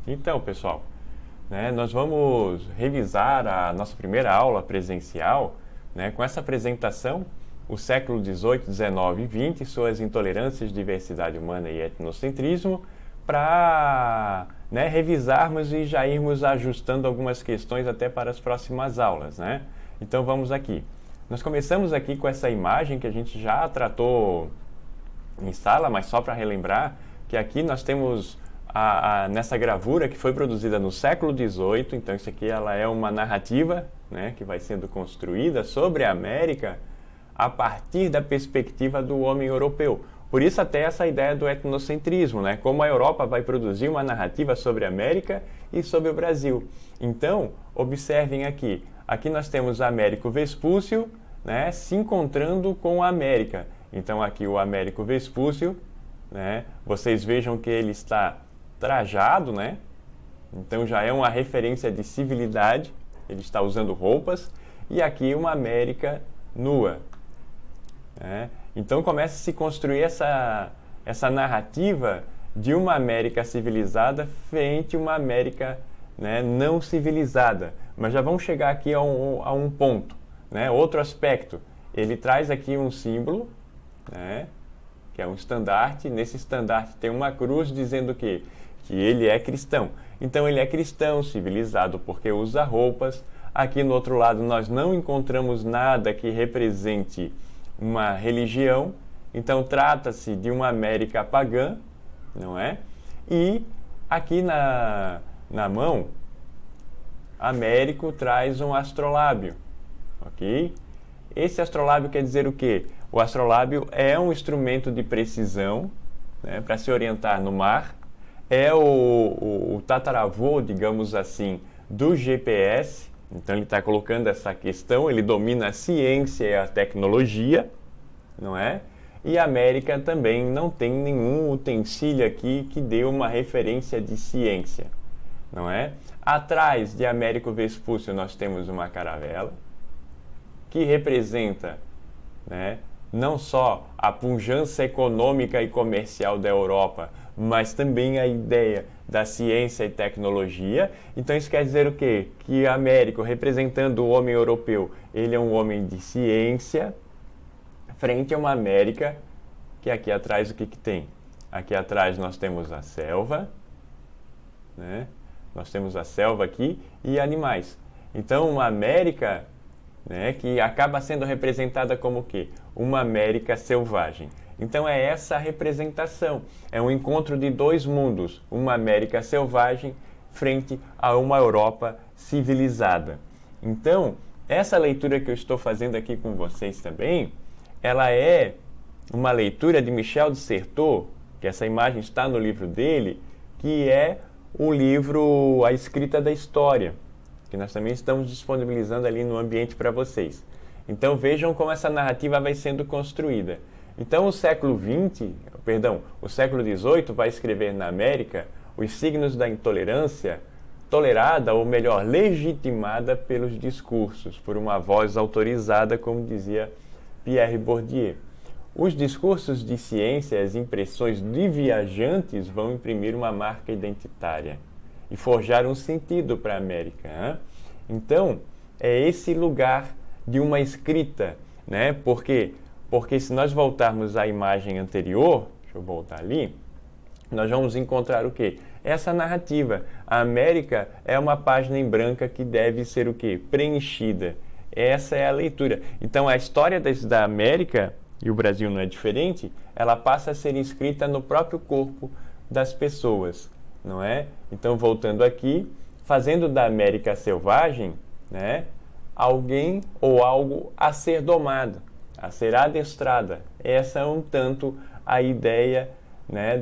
Então, pessoal, nós vamos revisar a nossa primeira aula presencial, com essa apresentação, o século XVIII, XIX e XX, suas intolerâncias, diversidade humana e etnocentrismo, para revisarmos e já irmos ajustando algumas questões até para as próximas aulas. Então vamos aqui. Nós começamos aqui com essa imagem que a gente já tratou em sala, mas só para relembrar que aqui nós temos nessa gravura que foi produzida no século XVIII, então isso aqui ela é uma narrativa que vai sendo construída sobre a América a partir da perspectiva do homem europeu. Por isso até essa ideia do etnocentrismo, como a Europa vai produzir uma narrativa sobre a América e sobre o Brasil. Então, observem aqui, aqui nós temos Américo Vespúcio se encontrando com a América. Então aqui o Américo Vespúcio, vocês vejam que ele está trajado, então já é uma referência de civilidade, ele está usando roupas, e aqui uma América nua. Então começa a se construir essa narrativa de uma América civilizada frente a uma América não civilizada. Mas já vamos chegar aqui a um ponto, outro aspecto. Ele traz aqui um símbolo, que é um estandarte. Nesse estandarte tem uma cruz dizendo o quê? Que ele é cristão. Então ele é cristão, civilizado, porque usa roupas. Aqui no outro lado nós não encontramos nada que represente uma religião. Então trata-se de uma América pagã, não é? E aqui na mão, Américo traz um astrolábio, ok? Esse astrolábio quer dizer o quê? O astrolábio é um instrumento de precisão para se orientar no mar. É o tataravô, digamos assim, do GPS. Então ele está colocando essa questão, ele domina a ciência e a tecnologia, não é? E a América também não tem nenhum utensílio aqui que dê uma referência de ciência, não é? Atrás de Américo Vespúcio nós temos uma caravela, que representa não só a pujança econômica e comercial da Europa, mas também a ideia da ciência e tecnologia. Então isso quer dizer o quê? Que Américo, representando o homem europeu, ele é um homem de ciência, frente a uma América que aqui atrás o que tem? Aqui atrás nós temos a selva, nós temos a selva aqui e animais. Então uma América que acaba sendo representada como o quê? Uma América selvagem. Então é essa a representação. É um encontro de dois mundos, uma América selvagem frente a uma Europa civilizada. Então, essa leitura que eu estou fazendo aqui com vocês também, ela é uma leitura de Michel de Certeau, que essa imagem está no livro dele, que é o livro A Escrita da História, que nós também estamos disponibilizando ali no ambiente para vocês. Então vejam como essa narrativa vai sendo construída. Então o século XVIII vai escrever na América os signos da intolerância tolerada, ou melhor, legitimada pelos discursos, por uma voz autorizada, como dizia Pierre Bourdieu. Os discursos de ciência, as impressões de viajantes vão imprimir uma marca identitária e forjar um sentido para a América. Então, é esse lugar de uma escrita, Porque se nós voltarmos à imagem anterior, deixa eu voltar ali, nós vamos encontrar o quê? Essa narrativa. A América é uma página em branca que deve ser o quê? Preenchida. Essa é a leitura. Então, a história da América, e o Brasil não é diferente, ela passa a ser escrita no próprio corpo das pessoas, não é? Então, voltando aqui, fazendo da América selvagem, alguém ou algo a ser domado, a ser adestrada. Essa é um tanto a ideia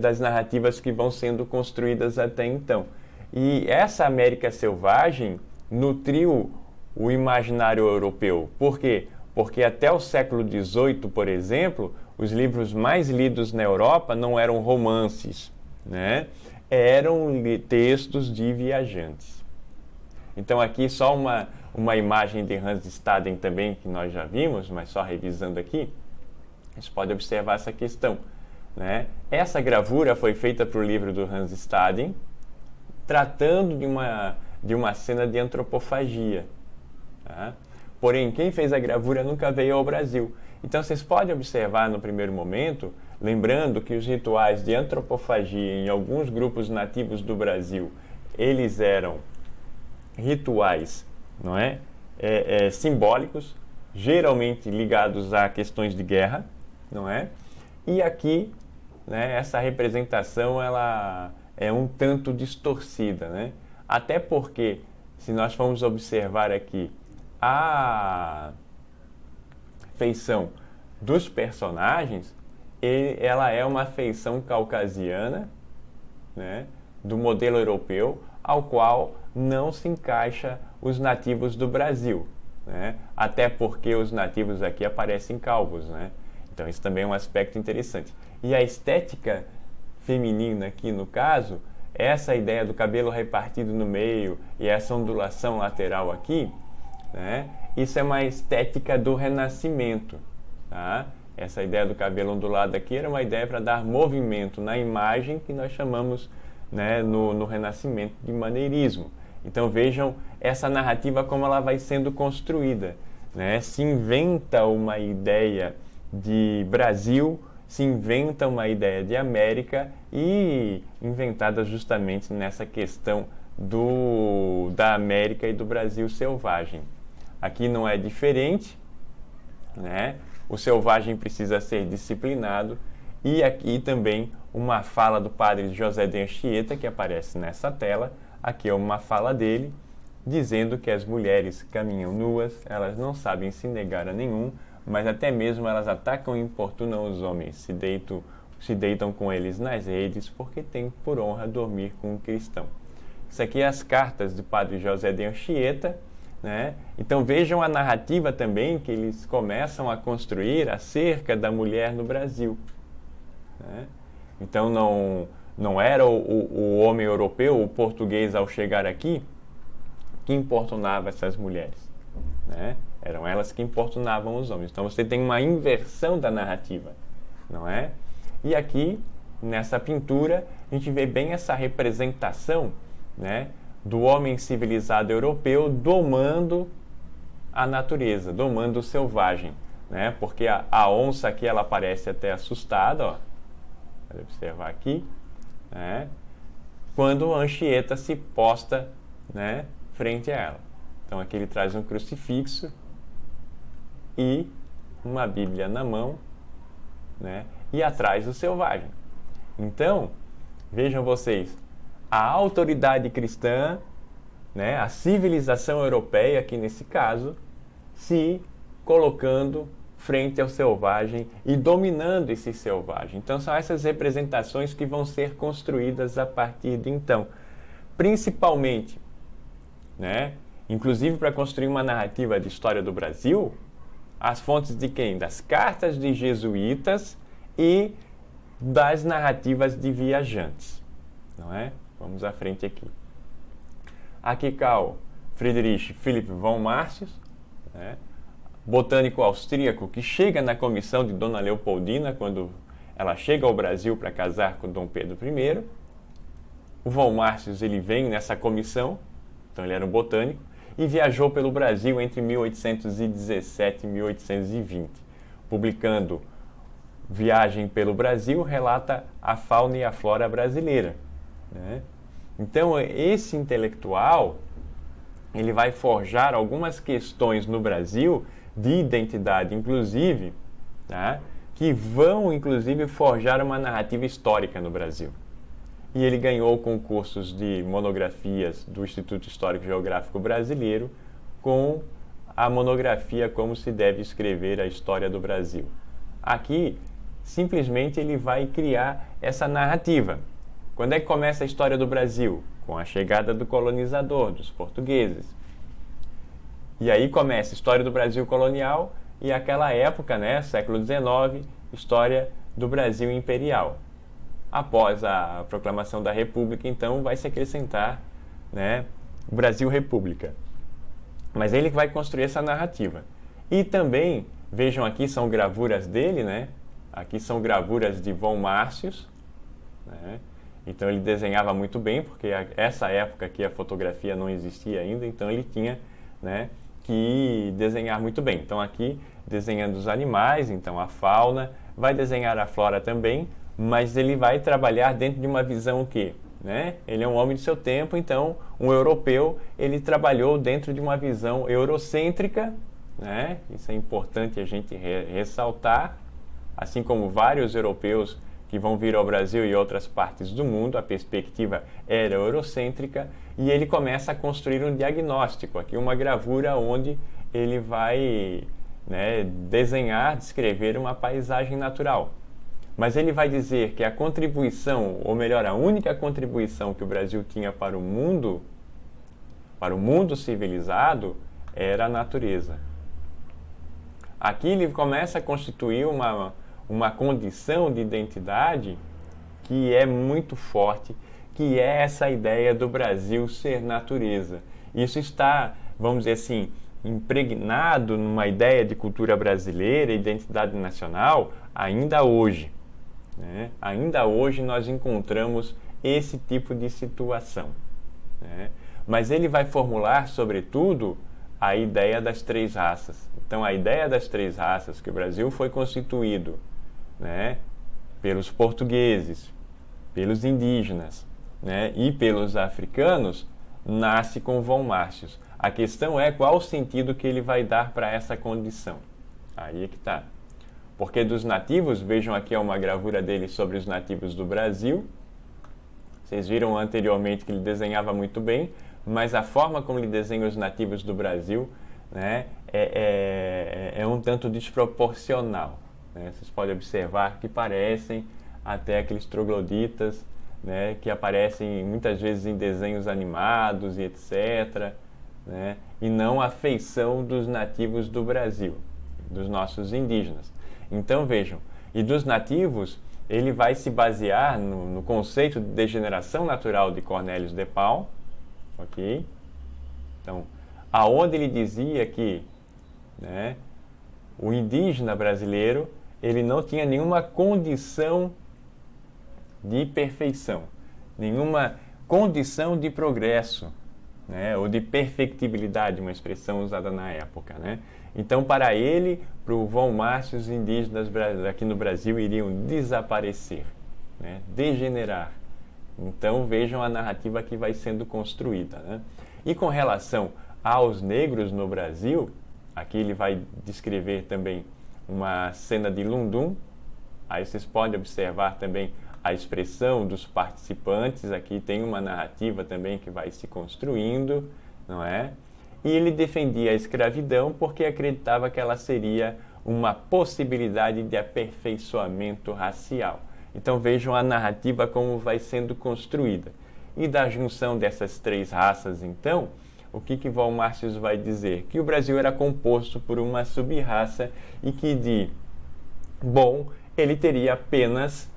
das narrativas que vão sendo construídas até então. E essa América selvagem nutriu o imaginário europeu. Por quê? Porque até o século XVIII, por exemplo, os livros mais lidos na Europa não eram romances, eram textos de viajantes. Então aqui só uma imagem de Hans Staden também, que nós já vimos, mas só revisando aqui, a gente pode observar essa questão. Essa gravura foi feita para o livro do Hans Staden, tratando de uma cena de antropofagia. Tá? Porém, quem fez a gravura nunca veio ao Brasil. Então, vocês podem observar no primeiro momento, lembrando que os rituais de antropofagia em alguns grupos nativos do Brasil, eles eram rituais, não é? Simbólicos, geralmente ligados a questões de guerra, não é? E aqui, né, essa representação ela é um tanto distorcida, né? Até porque, se nós formos observar aqui a feição dos personagens, ela é uma feição caucasiana, né, do modelo europeu, ao qual não se encaixa os nativos do Brasil, né? Até porque os nativos aqui aparecem calvos, né? Então isso também é um aspecto interessante. E a estética feminina aqui no caso, essa ideia do cabelo repartido no meio e essa ondulação lateral aqui, né? Isso é uma estética do Renascimento, tá? Essa ideia do cabelo ondulado aqui era uma ideia para dar movimento na imagem que nós chamamos, né, no Renascimento de maneirismo. Então vejam essa narrativa como ela vai sendo construída, né? Se inventa uma ideia de Brasil, se inventa uma ideia de América e inventada justamente nessa questão da América e do Brasil selvagem. Aqui não é diferente, né? O selvagem precisa ser disciplinado. E aqui também uma fala do padre José de Anchieta, que aparece nessa tela. Aqui é uma fala dele, dizendo que as mulheres caminham nuas, elas não sabem se negar a nenhum, mas até mesmo elas atacam e importunam os homens, se deitam com eles nas redes, porque têm por honra dormir com um cristão. Isso aqui é as cartas do padre José de Anchieta, né? Então vejam a narrativa também que eles começam a construir acerca da mulher no Brasil, né? Então não era o homem europeu, o português, ao chegar aqui, que importunava essas mulheres, né? Eram elas que importunavam os homens. Então você tem uma inversão da narrativa, não é? E aqui, nessa pintura, a gente vê bem essa representação, né, do homem civilizado europeu domando a natureza, domando o selvagem, né? Porque a onça aqui, ela parece até assustada, ó. Pode observar aqui, né? Quando Anchieta se posta, né, frente a ela. Então aqui ele traz um crucifixo e uma Bíblia na mão, né, e atrás o selvagem. Então, vejam vocês, a autoridade cristã, né, a civilização europeia, aqui nesse caso, se colocando frente ao selvagem e dominando esse selvagem. Então são essas representações que vão ser construídas a partir de então. Principalmente, né, inclusive para construir uma narrativa de história do Brasil, as fontes de quem? Das cartas de jesuítas e das narrativas de viajantes, não é? Vamos à frente aqui. Aqui está o Friedrich Philipp von Martius, né, botânico austríaco que chega na comissão de Dona Leopoldina quando ela chega ao Brasil para casar com Dom Pedro I. O von Martius, ele vem nessa comissão, então ele era um botânico, e viajou pelo Brasil entre 1817 e 1820, publicando Viagem pelo Brasil, relata a fauna e a flora brasileira, né? Então, esse intelectual, ele vai forjar algumas questões no Brasil de identidade, inclusive, tá? Que vão, inclusive, forjar uma narrativa histórica no Brasil. E ele ganhou concursos de monografias do Instituto Histórico e Geográfico Brasileiro com a monografia Como se deve escrever a história do Brasil. Aqui, simplesmente, ele vai criar essa narrativa. Quando é que começa a história do Brasil? Com a chegada do colonizador, dos portugueses. E aí começa a história do Brasil colonial e aquela época, né, século XIX, história do Brasil imperial. Após a proclamação da República, então, vai se acrescentar, né, o Brasil República. Mas ele vai construir essa narrativa. E também, vejam aqui, são gravuras dele, né? Aqui são gravuras de von Martius, né? Então ele desenhava muito bem, porque essa época que a fotografia não existia ainda, então ele tinha, né, que desenhar muito bem. Então aqui desenhando os animais, então a fauna, vai desenhar a flora também, mas ele vai trabalhar dentro de uma visão o quê? Né? Ele é um homem de seu tempo, então um europeu, ele trabalhou dentro de uma visão eurocêntrica, né? Isso é importante a gente ressaltar, assim como vários europeus que vão vir ao Brasil e outras partes do mundo, a perspectiva era eurocêntrica, e ele começa a construir um diagnóstico, aqui uma gravura onde ele vai, né, desenhar, descrever uma paisagem natural. Mas ele vai dizer que a contribuição, ou melhor, a única contribuição que o Brasil tinha para o mundo civilizado, era a natureza. Aqui ele começa a constituir uma condição de identidade que é muito forte, que é essa ideia do Brasil ser natureza. Isso está, vamos dizer assim, impregnado numa ideia de cultura brasileira, identidade nacional, ainda hoje. Né? Ainda hoje nós encontramos esse tipo de situação. Né? Mas ele vai formular, sobretudo, a ideia das três raças. Então, a ideia das três raças, que o Brasil foi constituído, né, pelos portugueses, pelos indígenas, né, e pelos africanos, nasce com von Martius. A questão é qual o sentido que ele vai dar para essa condição. Aí é que está. Porque dos nativos, vejam aqui uma gravura dele sobre os nativos do Brasil. Vocês viram anteriormente que ele desenhava muito bem, mas a forma como ele desenha os nativos do Brasil, né, é um tanto desproporcional. Né? Vocês podem observar que parecem até aqueles trogloditas, né, que aparecem muitas vezes em desenhos animados e etc., né, e não a feição dos nativos do Brasil, dos nossos indígenas. Então vejam, e dos nativos, ele vai se basear no conceito de degeneração natural de Cornelius de Paul, ok? Então, aonde ele dizia que, né, o indígena brasileiro, ele não tinha nenhuma condição de perfeição, nenhuma condição de progresso, né, ou de perfectibilidade, uma expressão usada na época, né? Então, para ele, para o von Martius, os indígenas aqui no Brasil iriam desaparecer, né, degenerar. Então, vejam a narrativa que vai sendo construída, né? E com relação aos negros no Brasil, aqui ele vai descrever também uma cena de Lundum. Aí vocês podem observar também a expressão dos participantes. Aqui tem uma narrativa também que vai se construindo, não é? E ele defendia a escravidão porque acreditava que ela seria uma possibilidade de aperfeiçoamento racial. Então vejam a narrativa como vai sendo construída. E da junção dessas três raças, então, o que von Martius vai dizer? Que o Brasil era composto por uma sub-raça e que de bom ele teria apenas,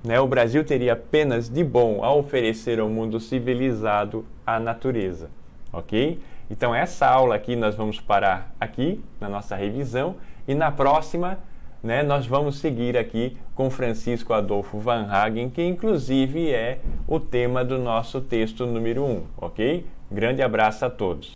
né, o Brasil teria apenas de bom a oferecer ao mundo civilizado a natureza, ok? Então essa aula aqui nós vamos parar aqui na nossa revisão e na próxima, né, nós vamos seguir aqui com Francisco Adolfo Van Hagen, que inclusive é o tema do nosso texto número 1, ok? Grande abraço a todos.